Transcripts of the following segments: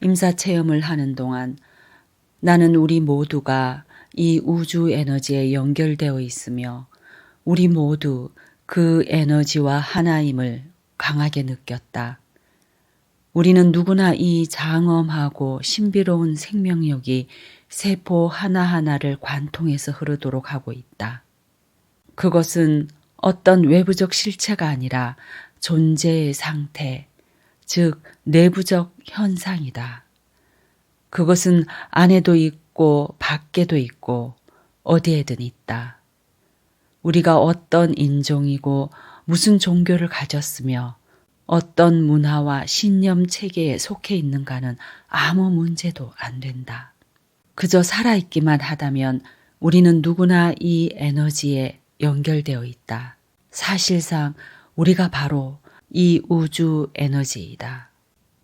임사 체험을 하는 동안 나는 우리 모두가 이 우주 에너지에 연결되어 있으며 우리 모두 그 에너지와 하나임을 강하게 느꼈다. 우리는 누구나 이 장엄하고 신비로운 생명력이 세포 하나하나를 관통해서 흐르도록 하고 있다. 그것은 어떤 외부적 실체가 아니라 존재의 상태, 즉 내부적 현상이다. 그것은 안에도 있고 밖에도 있고 어디에든 있다. 우리가 어떤 인종이고 무슨 종교를 가졌으며 어떤 문화와 신념 체계에 속해 있는가는 아무 문제도 안 된다. 그저 살아있기만 하다면 우리는 누구나 이 에너지에 연결되어 있다. 사실상 우리가 바로 이 우주 에너지이다.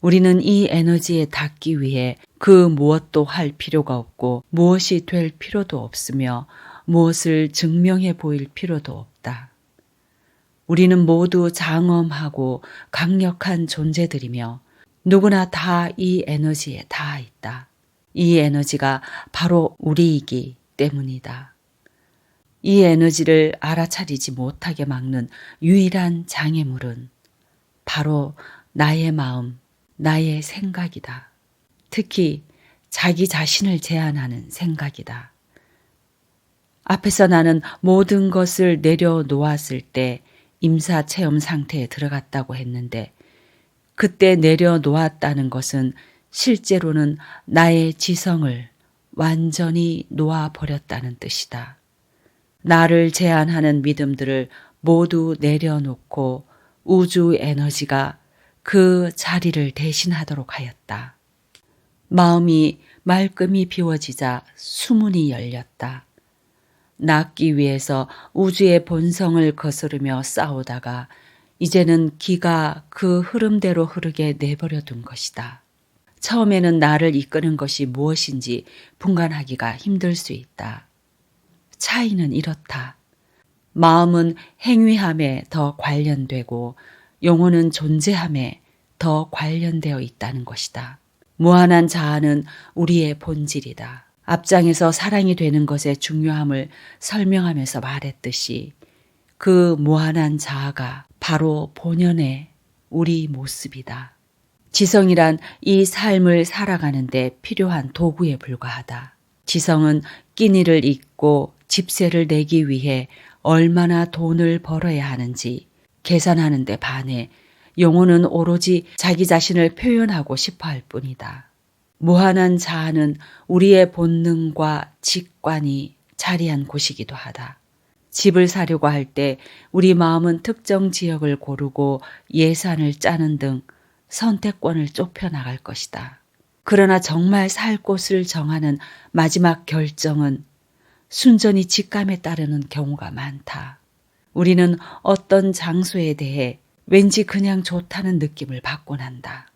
우리는 이 에너지에 닿기 위해 그 무엇도 할 필요가 없고 무엇이 될 필요도 없으며 무엇을 증명해 보일 필요도 없다. 우리는 모두 장엄하고 강력한 존재들이며 누구나 다 이 에너지에 닿아 있다. 이 에너지가 바로 우리이기 때문이다. 이 에너지를 알아차리지 못하게 막는 유일한 장애물은 바로 나의 마음, 나의 생각이다. 특히 자기 자신을 제한하는 생각이다. 앞에서 나는 모든 것을 내려놓았을 때 임사 체험 상태에 들어갔다고 했는데 그때 내려놓았다는 것은 실제로는 나의 지성을 완전히 놓아버렸다는 뜻이다. 나를 제한하는 믿음들을 모두 내려놓고 우주 에너지가 그 자리를 대신하도록 하였다. 마음이 말끔히 비워지자 수문이 열렸다. 낫기 위해서 우주의 본성을 거스르며 싸우다가 이제는 기가 그 흐름대로 흐르게 내버려 둔 것이다. 처음에는 나를 이끄는 것이 무엇인지 분간하기가 힘들 수 있다. 차이는 이렇다. 마음은 행위함에 더 관련되고 영혼은 존재함에 더 관련되어 있다는 것이다. 무한한 자아는 우리의 본질이다. 앞장에서 사랑이 되는 것의 중요함을 설명하면서 말했듯이 그 무한한 자아가 바로 본연의 우리 모습이다. 지성이란 이 삶을 살아가는데 필요한 도구에 불과하다. 지성은 끼니를 잇고 집세를 내기 위해 얼마나 돈을 벌어야 하는지 계산하는 데 반해 영혼은 오로지 자기 자신을 표현하고 싶어 할 뿐이다. 무한한 자아는 우리의 본능과 직관이 자리한 곳이기도 하다. 집을 사려고 할 때 우리 마음은 특정 지역을 고르고 예산을 짜는 등 선택권을 좁혀나갈 것이다. 그러나 정말 살 곳을 정하는 마지막 결정은 순전히 직감에 따르는 경우가 많다. 우리는 어떤 장소에 대해 왠지 그냥 좋다는 느낌을 받곤 한다.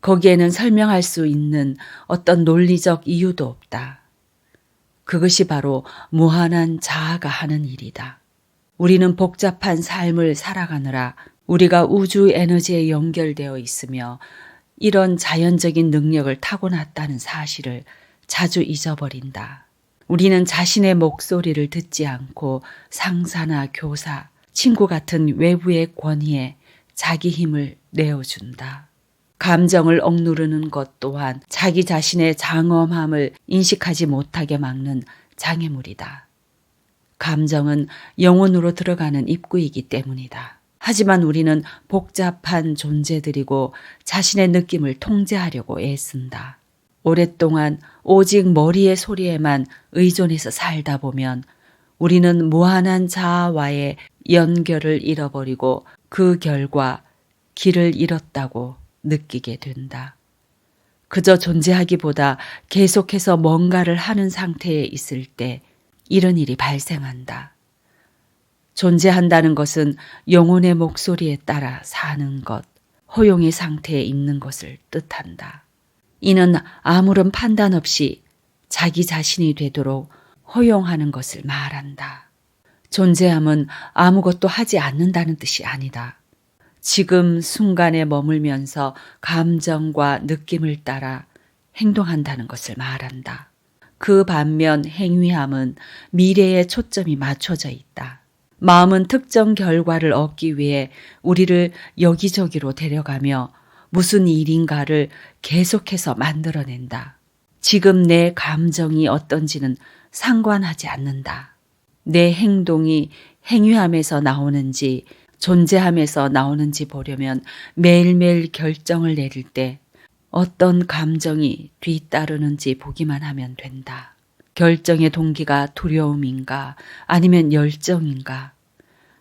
거기에는 설명할 수 있는 어떤 논리적 이유도 없다. 그것이 바로 무한한 자아가 하는 일이다. 우리는 복잡한 삶을 살아가느라 우리가 우주 에너지에 연결되어 있으며 이런 자연적인 능력을 타고났다는 사실을 자주 잊어버린다. 우리는 자신의 목소리를 듣지 않고 상사나 교사, 친구 같은 외부의 권위에 자기 힘을 내어준다. 감정을 억누르는 것 또한 자기 자신의 장엄함을 인식하지 못하게 막는 장애물이다. 감정은 영혼으로 들어가는 입구이기 때문이다. 하지만 우리는 복잡한 존재들이고 자신의 느낌을 통제하려고 애쓴다. 오랫동안 오직 머리의 소리에만 의존해서 살다 보면 우리는 무한한 자아와의 연결을 잃어버리고 그 결과 길을 잃었다고 느끼게 된다. 그저 존재하기보다 계속해서 뭔가를 하는 상태에 있을 때 이런 일이 발생한다. 존재한다는 것은 영혼의 목소리에 따라 사는 것, 허용의 상태에 있는 것을 뜻한다. 이는 아무런 판단 없이 자기 자신이 되도록 허용하는 것을 말한다. 존재함은 아무것도 하지 않는다는 뜻이 아니다. 지금 순간에 머물면서 감정과 느낌을 따라 행동한다는 것을 말한다. 그 반면 행위함은 미래에 초점이 맞춰져 있다. 마음은 특정 결과를 얻기 위해 우리를 여기저기로 데려가며 무슨 일인가를 계속해서 만들어낸다. 지금 내 감정이 어떤지는 상관하지 않는다. 내 행동이 행위함에서 나오는지 존재함에서 나오는지 보려면 매일매일 결정을 내릴 때 어떤 감정이 뒤따르는지 보기만 하면 된다. 결정의 동기가 두려움인가 아니면 열정인가?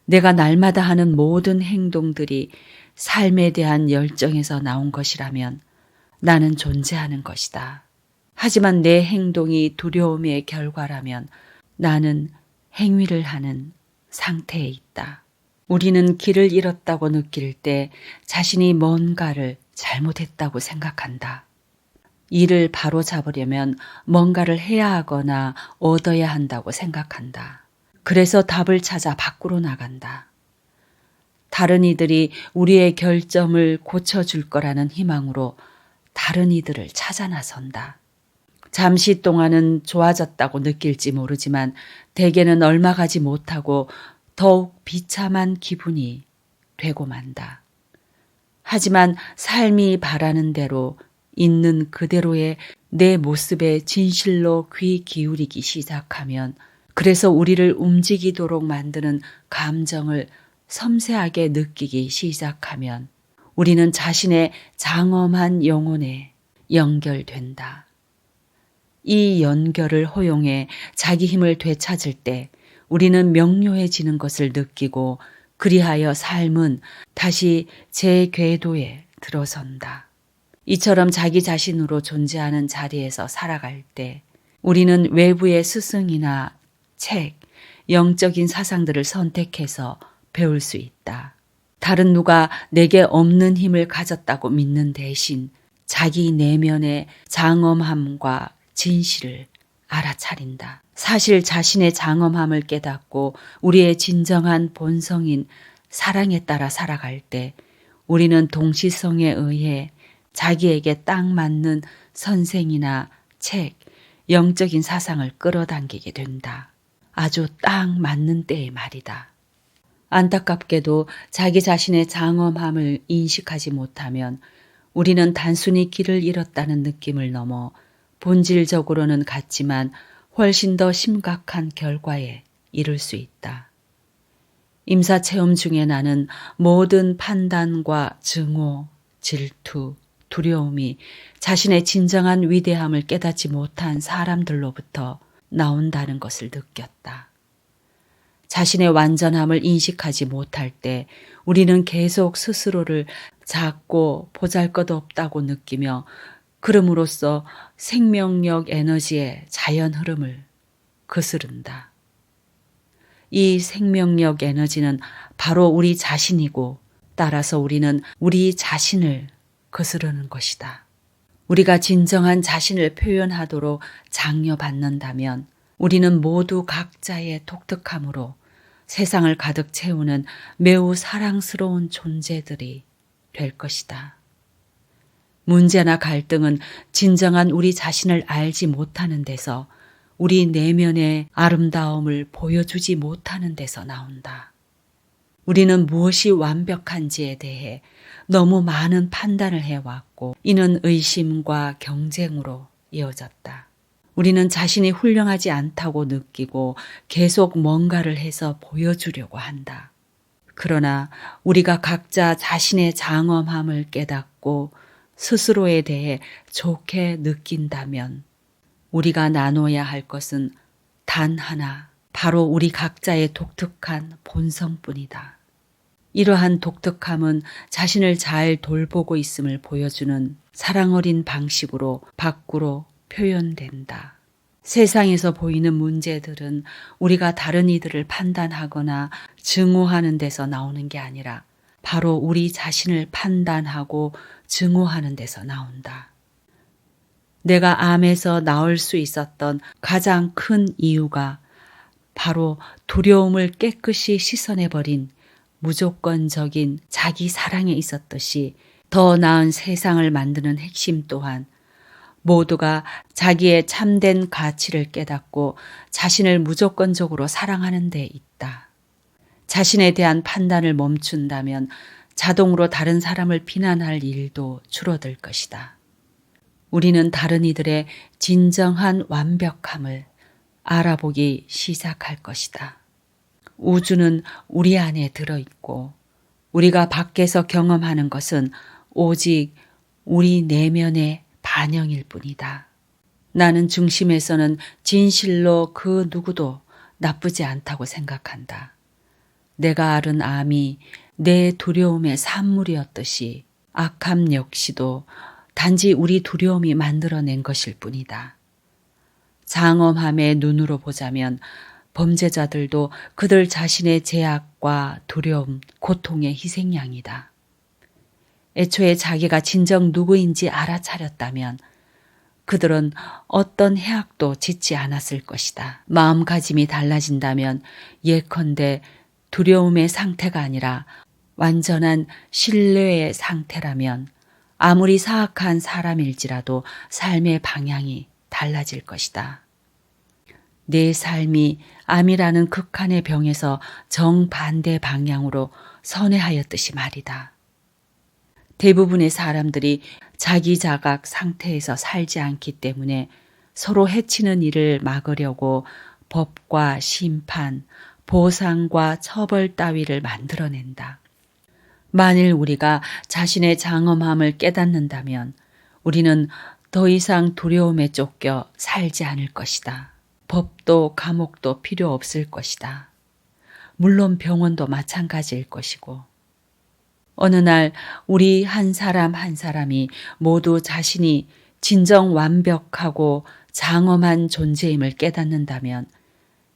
내가 날마다 하는 모든 행동들이 삶에 대한 열정에서 나온 것이라면 나는 존재하는 것이다. 하지만 내 행동이 두려움의 결과라면 나는 행위를 하는 상태에 있다. 우리는 길을 잃었다고 느낄 때 자신이 뭔가를 잘못했다고 생각한다. 이를 바로잡으려면 뭔가를 해야 하거나 얻어야 한다고 생각한다. 그래서 답을 찾아 밖으로 나간다. 다른 이들이 우리의 결점을 고쳐줄 거라는 희망으로 다른 이들을 찾아 나선다. 잠시 동안은 좋아졌다고 느낄지 모르지만 대개는 얼마 가지 못하고 더욱 비참한 기분이 되고 만다. 하지만 삶이 바라는 대로 있는 그대로의 내 모습에 진실로 귀 기울이기 시작하면 그래서 우리를 움직이도록 만드는 감정을 섬세하게 느끼기 시작하면 우리는 자신의 장엄한 영혼에 연결된다. 이 연결을 허용해 자기 힘을 되찾을 때 우리는 명료해지는 것을 느끼고 그리하여 삶은 다시 제 궤도에 들어선다. 이처럼 자기 자신으로 존재하는 자리에서 살아갈 때 우리는 외부의 스승이나 책, 영적인 사상들을 선택해서 배울 수 있다. 다른 누가 내게 없는 힘을 가졌다고 믿는 대신 자기 내면의 장엄함과 진실을 알아차린다. 사실 자신의 장엄함을 깨닫고 우리의 진정한 본성인 사랑에 따라 살아갈 때 우리는 동시성에 의해 자기에게 딱 맞는 선생이나 책, 영적인 사상을 끌어당기게 된다. 아주 딱 맞는 때의 말이다. 안타깝게도 자기 자신의 장엄함을 인식하지 못하면 우리는 단순히 길을 잃었다는 느낌을 넘어 본질적으로는 같지만 훨씬 더 심각한 결과에 이를 수 있다. 임사체험 중에 나는 모든 판단과 증오, 질투, 두려움이 자신의 진정한 위대함을 깨닫지 못한 사람들로부터 나온다는 것을 느꼈다. 자신의 완전함을 인식하지 못할 때 우리는 계속 스스로를 작고 보잘것없다고 느끼며 그럼으로써 생명력 에너지의 자연 흐름을 거스른다. 이 생명력 에너지는 바로 우리 자신이고 따라서 우리는 우리 자신을 거스르는 것이다. 우리가 진정한 자신을 표현하도록 장려받는다면 우리는 모두 각자의 독특함으로 세상을 가득 채우는 매우 사랑스러운 존재들이 될 것이다. 문제나 갈등은 진정한 우리 자신을 알지 못하는 데서 우리 내면의 아름다움을 보여주지 못하는 데서 나온다. 우리는 무엇이 완벽한지에 대해 너무 많은 판단을 해왔고 이는 의심과 경쟁으로 이어졌다. 우리는 자신이 훌륭하지 않다고 느끼고 계속 뭔가를 해서 보여주려고 한다. 그러나 우리가 각자 자신의 장엄함을 깨닫고 스스로에 대해 좋게 느낀다면 우리가 나눠야 할 것은 단 하나, 바로 우리 각자의 독특한 본성뿐이다. 이러한 독특함은 자신을 잘 돌보고 있음을 보여주는 사랑 어린 방식으로 밖으로 표현된다. 세상에서 보이는 문제들은 우리가 다른 이들을 판단하거나 증오하는 데서 나오는 게 아니라 바로 우리 자신을 판단하고 증오하는 데서 나온다. 내가 암에서 나올 수 있었던 가장 큰 이유가 바로 두려움을 깨끗이 씻어내버린 무조건적인 자기 사랑에 있었듯이 더 나은 세상을 만드는 핵심 또한 모두가 자기의 참된 가치를 깨닫고 자신을 무조건적으로 사랑하는 데 있다. 자신에 대한 판단을 멈춘다면 자동으로 다른 사람을 비난할 일도 줄어들 것이다. 우리는 다른 이들의 진정한 완벽함을 알아보기 시작할 것이다. 우주는 우리 안에 들어있고 우리가 밖에서 경험하는 것은 오직 우리 내면의 반영일 뿐이다. 나는 중심에서는 진실로 그 누구도 나쁘지 않다고 생각한다. 내가 앓은 암이 내 두려움의 산물이었듯이 악함 역시도 단지 우리 두려움이 만들어낸 것일 뿐이다. 장엄함의 눈으로 보자면 범죄자들도 그들 자신의 죄악과 두려움, 고통의 희생양이다. 애초에 자기가 진정 누구인지 알아차렸다면 그들은 어떤 해악도 짓지 않았을 것이다. 마음가짐이 달라진다면 예컨대 두려움의 상태가 아니라 완전한 신뢰의 상태라면 아무리 사악한 사람일지라도 삶의 방향이 달라질 것이다. 내 삶이 암이라는 극한의 병에서 정반대 방향으로 선회하였듯이 말이다. 대부분의 사람들이 자기 자각 상태에서 살지 않기 때문에 서로 해치는 일을 막으려고 법과 심판, 보상과 처벌 따위를 만들어낸다. 만일 우리가 자신의 장엄함을 깨닫는다면 우리는 더 이상 두려움에 쫓겨 살지 않을 것이다. 법도 감옥도 필요 없을 것이다. 물론 병원도 마찬가지일 것이고. 어느 날 우리 한 사람 한 사람이 모두 자신이 진정 완벽하고 장엄한 존재임을 깨닫는다면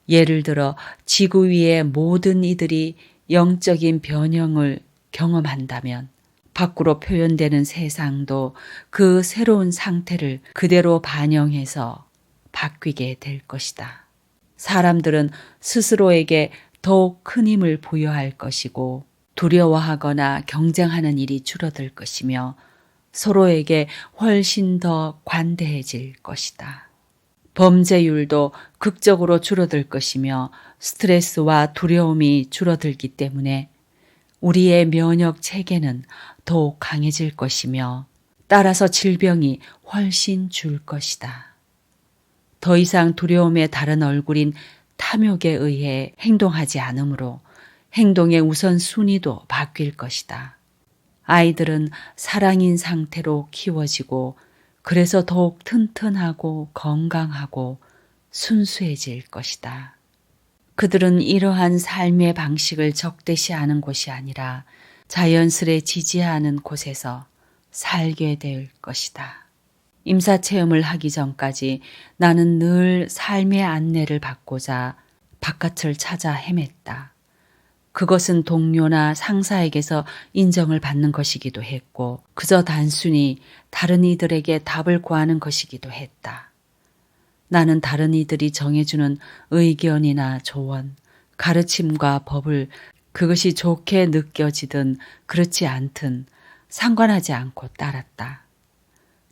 예를 들어 지구 위의 모든 이들이 영적인 변형을 경험한다면 밖으로 표현되는 세상도 그 새로운 상태를 그대로 반영해서 바뀌게 될 것이다. 사람들은 스스로에게 더욱 큰 힘을 부여할 것이고 두려워하거나 경쟁하는 일이 줄어들 것이며 서로에게 훨씬 더 관대해질 것이다. 범죄율도 극적으로 줄어들 것이며 스트레스와 두려움이 줄어들기 때문에 우리의 면역 체계는 더욱 강해질 것이며 따라서 질병이 훨씬 줄 것이다. 더 이상 두려움의 다른 얼굴인 탐욕에 의해 행동하지 않으므로 행동의 우선순위도 바뀔 것이다. 아이들은 사랑인 상태로 키워지고 그래서 더욱 튼튼하고 건강하고 순수해질 것이다. 그들은 이러한 삶의 방식을 적대시하는 곳이 아니라 자연스레 지지하는 곳에서 살게 될 것이다. 임사체험을 하기 전까지 나는 늘 삶의 안내를 받고자 바깥을 찾아 헤맸다. 그것은 동료나 상사에게서 인정을 받는 것이기도 했고 그저 단순히 다른 이들에게 답을 구하는 것이기도 했다. 나는 다른 이들이 정해주는 의견이나 조언, 가르침과 법을 그것이 좋게 느껴지든 그렇지 않든 상관하지 않고 따랐다.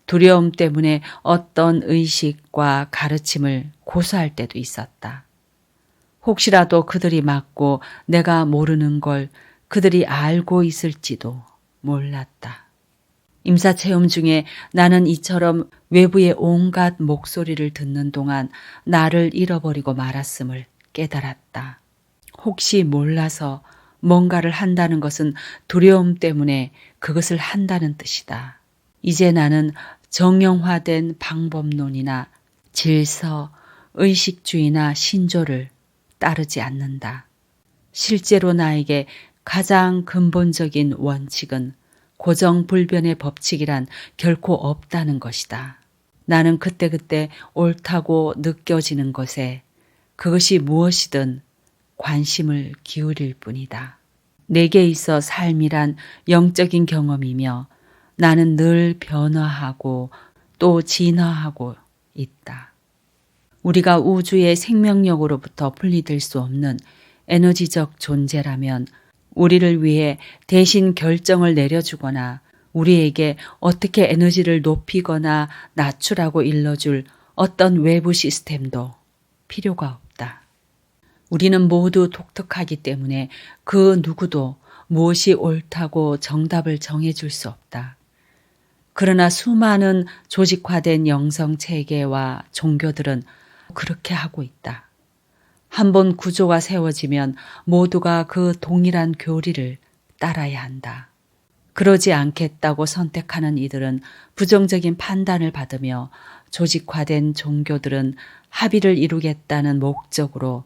두려움 때문에 어떤 의식과 가르침을 고수할 때도 있었다. 혹시라도 그들이 맞고 내가 모르는 걸 그들이 알고 있을지도 몰랐다. 임사체험 중에 나는 이처럼 외부의 온갖 목소리를 듣는 동안 나를 잃어버리고 말았음을 깨달았다. 혹시 몰라서 뭔가를 한다는 것은 두려움 때문에 그것을 한다는 뜻이다. 이제 나는 정형화된 방법론이나 질서, 의식주의나 신조를 따르지 않는다. 실제로 나에게 가장 근본적인 원칙은 고정불변의 법칙이란 결코 없다는 것이다. 나는 그때그때 옳다고 느껴지는 것에 그것이 무엇이든 관심을 기울일 뿐이다. 내게 있어 삶이란 영적인 경험이며 나는 늘 변화하고 또 진화하고 있다. 우리가 우주의 생명력으로부터 분리될 수 없는 에너지적 존재라면 우리를 위해 대신 결정을 내려주거나 우리에게 어떻게 에너지를 높이거나 낮추라고 일러줄 어떤 외부 시스템도 필요가 없다. 우리는 모두 독특하기 때문에 그 누구도 무엇이 옳다고 정답을 정해줄 수 없다. 그러나 수많은 조직화된 영성 체계와 종교들은 그렇게 하고 있다. 한번 구조가 세워지면 모두가 그 동일한 교리를 따라야 한다. 그러지 않겠다고 선택하는 이들은 부정적인 판단을 받으며 조직화된 종교들은 합의를 이루겠다는 목적으로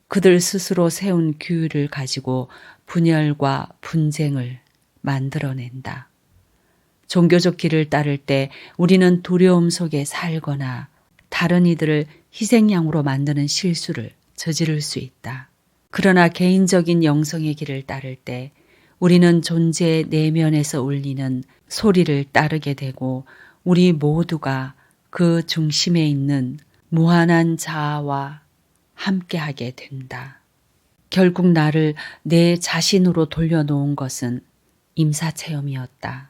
그들 스스로 세운 규율을 가지고 분열과 분쟁을 만들어낸다. 종교적 길을 따를 때 우리는 두려움 속에 살거나 다른 이들을 희생양으로 만드는 실수를 저지를 수 있다. 그러나 개인적인 영성의 길을 따를 때 우리는 존재의 내면에서 울리는 소리를 따르게 되고 우리 모두가 그 중심에 있는 무한한 자아와 함께하게 된다. 결국 나를 내 자신으로 돌려놓은 것은 임사체험이었다.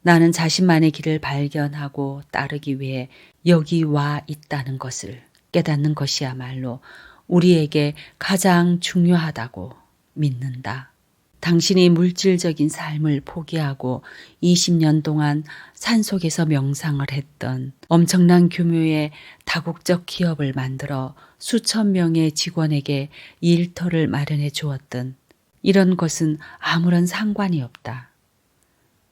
나는 자신만의 길을 발견하고 따르기 위해 여기 와 있다는 것을 깨닫는 것이야말로 우리에게 가장 중요하다고 믿는다. 당신이 물질적인 삶을 포기하고 20년 동안 산속에서 명상을 했던 엄청난 규모의 다국적 기업을 만들어 수천 명의 직원에게 일터를 마련해 주었던 이런 것은 아무런 상관이 없다.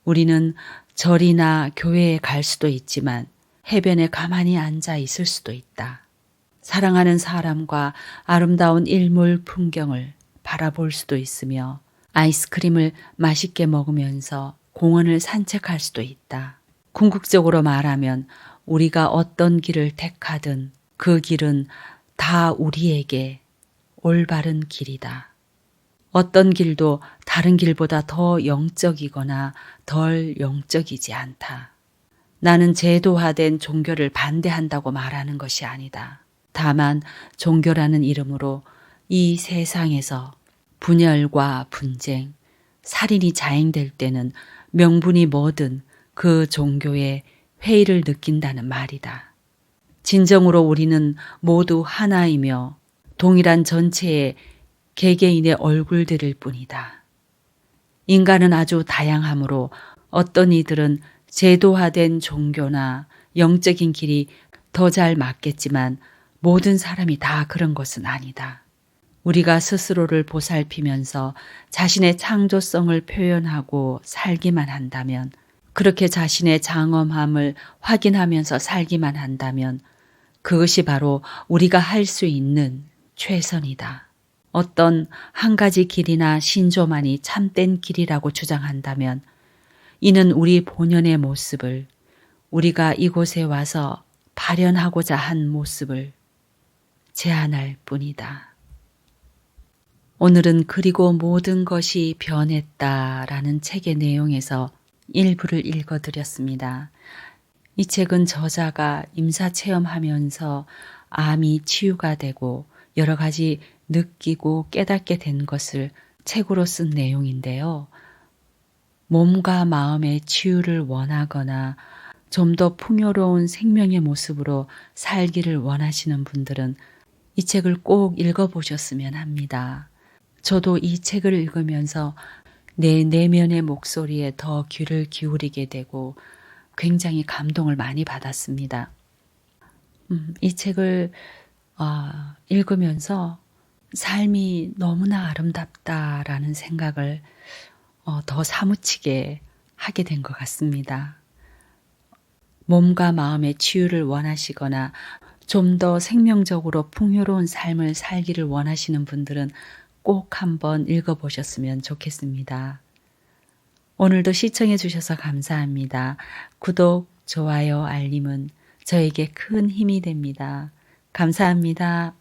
우리는 절이나 교회에 갈 수도 있지만 해변에 가만히 앉아 있을 수도 있다. 사랑하는 사람과 아름다운 일몰 풍경을 바라볼 수도 있으며 아이스크림을 맛있게 먹으면서 공원을 산책할 수도 있다. 궁극적으로 말하면 우리가 어떤 길을 택하든 그 길은 다 우리에게 올바른 길이다. 어떤 길도 다른 길보다 더 영적이거나 덜 영적이지 않다. 나는 제도화된 종교를 반대한다고 말하는 것이 아니다. 다만 종교라는 이름으로 이 세상에서 분열과 분쟁, 살인이 자행될 때는 명분이 뭐든 그 종교에 회의를 느낀다는 말이다. 진정으로 우리는 모두 하나이며 동일한 전체의 개개인의 얼굴들일 뿐이다. 인간은 아주 다양하므로 어떤 이들은 제도화된 종교나 영적인 길이 더 잘 맞겠지만 모든 사람이 다 그런 것은 아니다. 우리가 스스로를 보살피면서 자신의 창조성을 표현하고 살기만 한다면, 그렇게 자신의 장엄함을 확인하면서 살기만 한다면 그것이 바로 우리가 할 수 있는 최선이다. 어떤 한 가지 길이나 신조만이 참된 길이라고 주장한다면 이는 우리 본연의 모습을, 우리가 이곳에 와서 발현하고자 한 모습을 제한할 뿐이다. 오늘은 그리고 모든 것이 변했다라는 책의 내용에서 일부를 읽어드렸습니다. 이 책은 저자가 임사체험하면서 암이 치유가 되고 여러 가지 느끼고 깨닫게 된 것을 책으로 쓴 내용인데요. 몸과 마음의 치유를 원하거나 좀 더 풍요로운 생명의 모습으로 살기를 원하시는 분들은 이 책을 꼭 읽어보셨으면 합니다. 저도 이 책을 읽으면서 내 내면의 목소리에 더 귀를 기울이게 되고 굉장히 감동을 많이 받았습니다. 이 책을 읽으면서 삶이 너무나 아름답다라는 생각을 더 사무치게 하게 된 것 같습니다. 몸과 마음의 치유를 원하시거나 좀 더 생명적으로 풍요로운 삶을 살기를 원하시는 분들은 꼭 한번 읽어보셨으면 좋겠습니다. 오늘도 시청해 주셔서 감사합니다. 구독, 좋아요, 알림은 저에게 큰 힘이 됩니다. 감사합니다.